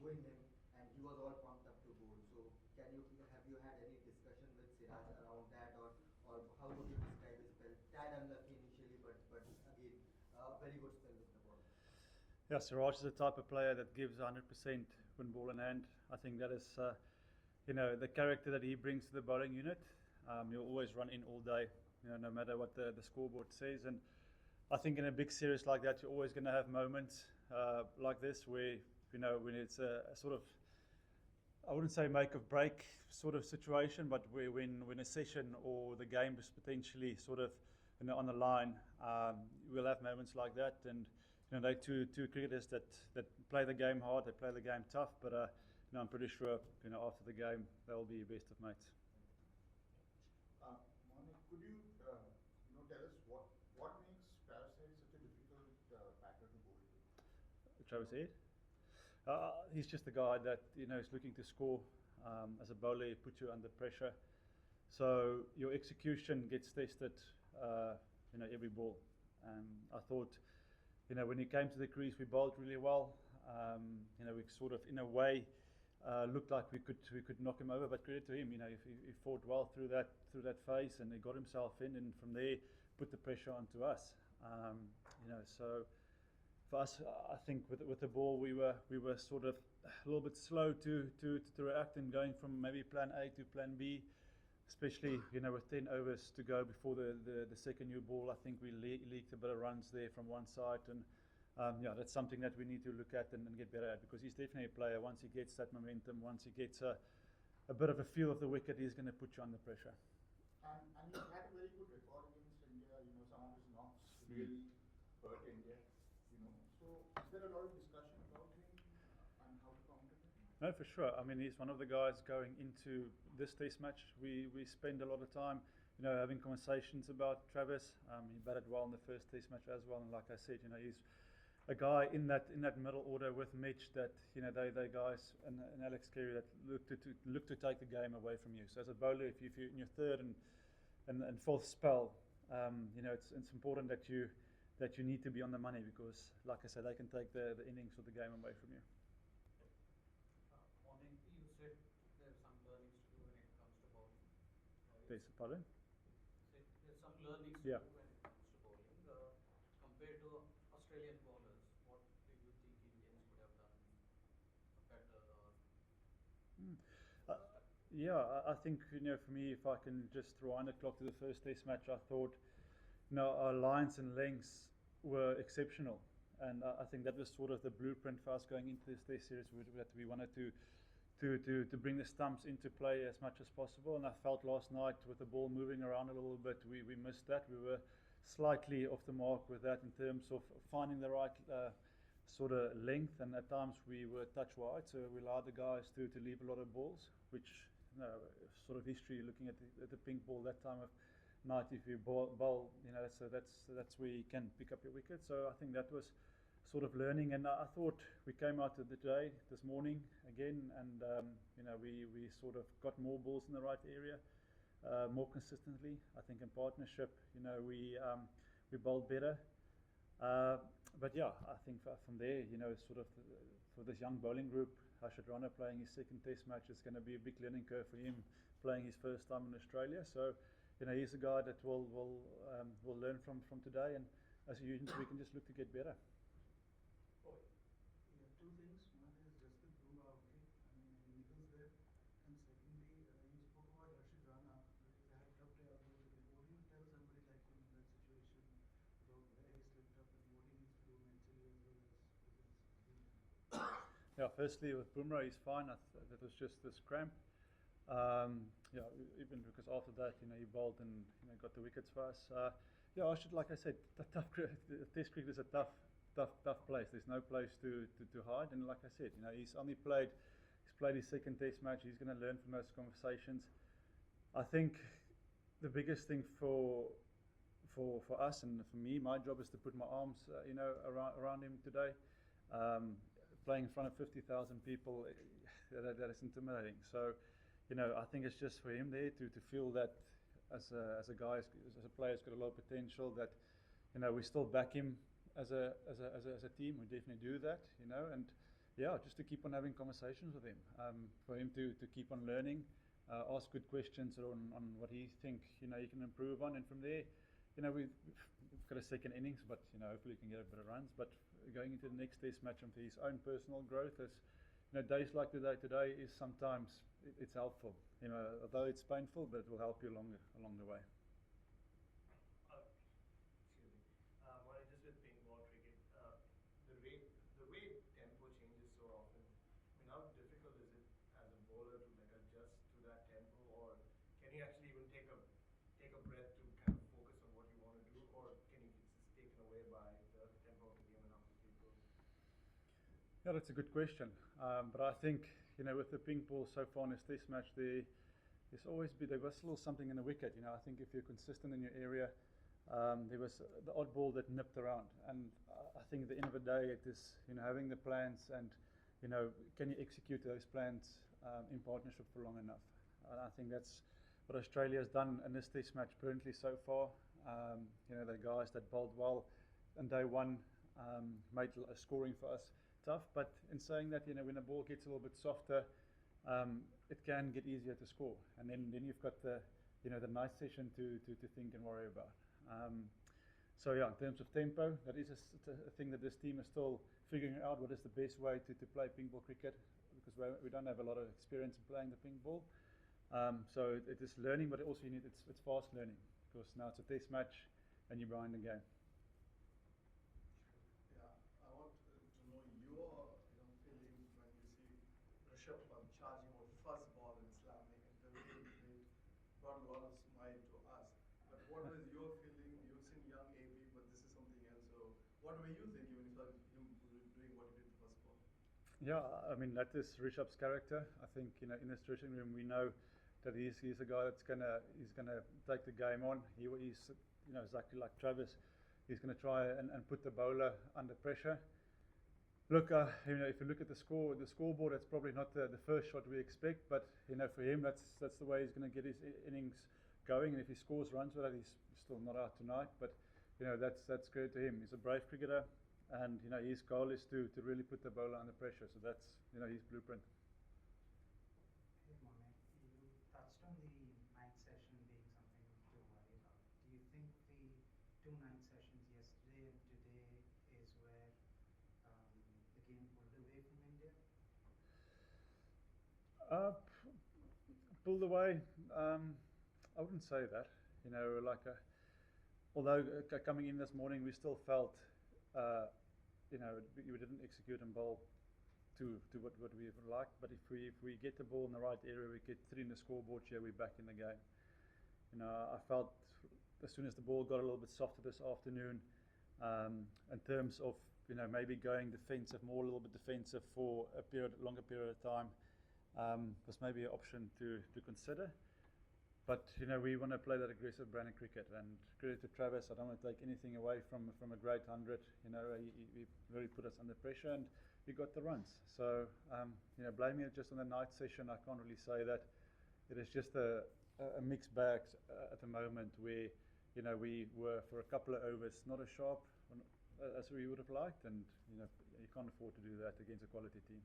booing him, and he was all pumped up to bowl. So have you had any discussion with Siraj around that, or how would you describe his spell? Tad unlucky initially, but again, very good spell with the ball. Yeah, Siraj is the type of player that gives 100% when ball in hand. I think that is, the character that he brings to the bowling unit. He'll always run in all day, no matter what the scoreboard says. And I think in a big series like that, you're always going to have moments like this where, when it's a sort of, I wouldn't say make or break sort of situation, but when a session or the game is potentially sort of on the line, we'll have moments like that. And they two cricketers that play the game hard, they play the game tough. But I'm pretty sure after the game they'll be best of mates. Morne, could you tell us what makes Travis Head such a difficult batter to bowl to? Travis Head? He's just a guy that is looking to score. As a bowler, he puts you under pressure, so your execution gets tested. Every ball. I thought, when he came to the crease, we bowled really well. We sort of, in a way, looked like we could knock him over. But credit to him, he fought well through that phase, and he got himself in, and from there put the pressure onto us. So. For us, I think with the ball, we were sort of a little bit slow to react, and going from maybe plan A to plan B, especially with 10 overs to go before the second new ball. I think we leaked a bit of runs there from one side, and that's something that we need to look at and get better at, because he's definitely a player. Once he gets that momentum, once he gets a bit of a feel of the wicket, he's going to put you under pressure. And he had a very good record against India. Some of his knocks really hurt India. So is there a lot of discussion about him and how to counter him? No, for sure. I mean, he's one of the guys going into this test match. We spend a lot of time, having conversations about Travis. He batted well in the first test match as well, and like I said, he's a guy in that middle order with Mitch that they guys and Alex Carey that look to take the game away from you. So as a bowler, if you're in your third and fourth spell, it's important that you need to be on the money, because, like I said, they can take the innings of the game away from you. Morning, you said there's some learnings to do when it comes to bowling. Please, pardon? There's some learnings to do when it comes to bowling. Compared to Australian bowlers, what do you think Indians could have done better? I think, for me, if I can just rewind the clock to the first test match, I thought our lines and lengths were exceptional, and I think that was sort of the blueprint for us going into this test series, that we wanted to bring the stumps into play as much as possible. And I felt last night, with the ball moving around a little bit, we missed that. We were slightly off the mark with that in terms of finding the right sort of length, and at times we were touch wide, so we allowed the guys to leave a lot of balls, which sort of history, looking at the pink ball that time of night, if you bowl, that's where you can pick up your wicket. So I think that was sort of learning, and I thought we came out of the day this morning again, and we sort of got more balls in the right area, more consistently. I think in partnership, we bowled better. But I think from there, sort of for this young bowling group, Harshit playing his second test match, it's going to be a big learning curve for him, playing his first time in Australia. So he's a guy that will learn from today, and as a unit, we can just look to get better. Two things. One is just the Bumrah, okay? I mean, Nichols there, and secondly, you spoke about Harshit Rana. They had tough day out there. What do you tell somebody like him in that situation about where he slipped up and what he needs to do mentally as well as physically? Firstly, with Bumrah, he's fine. That was just this cramp. Even because after that, he bowled and got the wickets for us. Like I said, the Test cricket is a tough place. There's no place to hide. And like I said, he's played his second Test match. He's going to learn from those conversations. I think the biggest thing for us and for me, my job is to put my arms, around him today. Playing in front of 50,000 people, that is intimidating. So, I think it's just for him there to feel that as a guy, as a player, has got a lot of potential. That we still back him as a team. We definitely do that, and yeah, just to keep on having conversations with him, for him to keep on learning, ask good questions on what he think he can improve on, and from there, we've got a second innings, but hopefully he can get a bit of runs. But going into the next test match and for his own personal growth, is days like today is sometimes it's helpful. Although it's painful, but it will help you along the way. Excuse me. Well, just with pink ball cricket, the way tempo changes so often. I mean, how difficult is it as a bowler to like adjust to that tempo, or can you actually even take a breath to kind of focus on what you want to do, or can you it's just taken away by the tempo of the game and how quickly it goes? Yeah, that's a good question. But I think with the pink ball so far in this test match, there was still something in the wicket. I think if you're consistent in your area, there was the odd ball that nipped around, and I think at the end of the day, it is having the plans and can you execute those plans in partnership for long enough. And I think that's what Australia has done in this test match brilliantly so far. The guys that bowled well on day one made scoring for us tough, but in saying that, when the ball gets a little bit softer, it can get easier to score, and then you've got the night session to think and worry about. So yeah, in terms of tempo, that is a thing that this team is still figuring out. What is the best way to play pink ball cricket, because we don't have a lot of experience in playing the pink ball. So it is learning, but also it's fast learning, because now it's a test match and you're behind the game. Yeah, I want to know your feelings when you see Rishabh Pant charging over first ball and slamming, and the way he played brought a lot of smile to us. But what was your feeling? You've seen young AB, but this is something else. So what were you thinking when you saw him doing what he did the first ball? Yeah, I mean that is Rishabh's character. I think in this dressing room we know that he's a guy that's gonna take the game on. He's exactly like Travis. He's gonna try and put the bowler under pressure. Look, if you look at the scoreboard, it's probably not the first shot we expect, but for him that's the way he's gonna get his innings going. And if he scores runs with that, he's still not out tonight. But that's good to him. He's a brave cricketer, and his goal is to really put the bowler under pressure. So that's his blueprint. Hey Morne, you touched on the night session being something to worry about. Do you think the two night sessions yesterday and today is where the game pulled away from India? Pulled away. I wouldn't say that. Although coming in this morning, we still felt, we didn't execute and bowl to what we would like. But if we get the ball in the right area, we get 3 in the scoreboard here, we're back in the game. I felt as soon as the ball got a little bit softer this afternoon, in terms of maybe going defensive, a little bit defensive for a longer period of time, was maybe an option to consider. But we want to play that aggressive brand of cricket, and credit to Travis. I don't want to take anything away from a great 100. He really put us under pressure, and he got the runs. So blaming it just on the night session, I can't really say that. It is just a mixed bag at the moment, where we were for a couple of overs not as sharp as we would have liked, and you can't afford to do that against a quality team.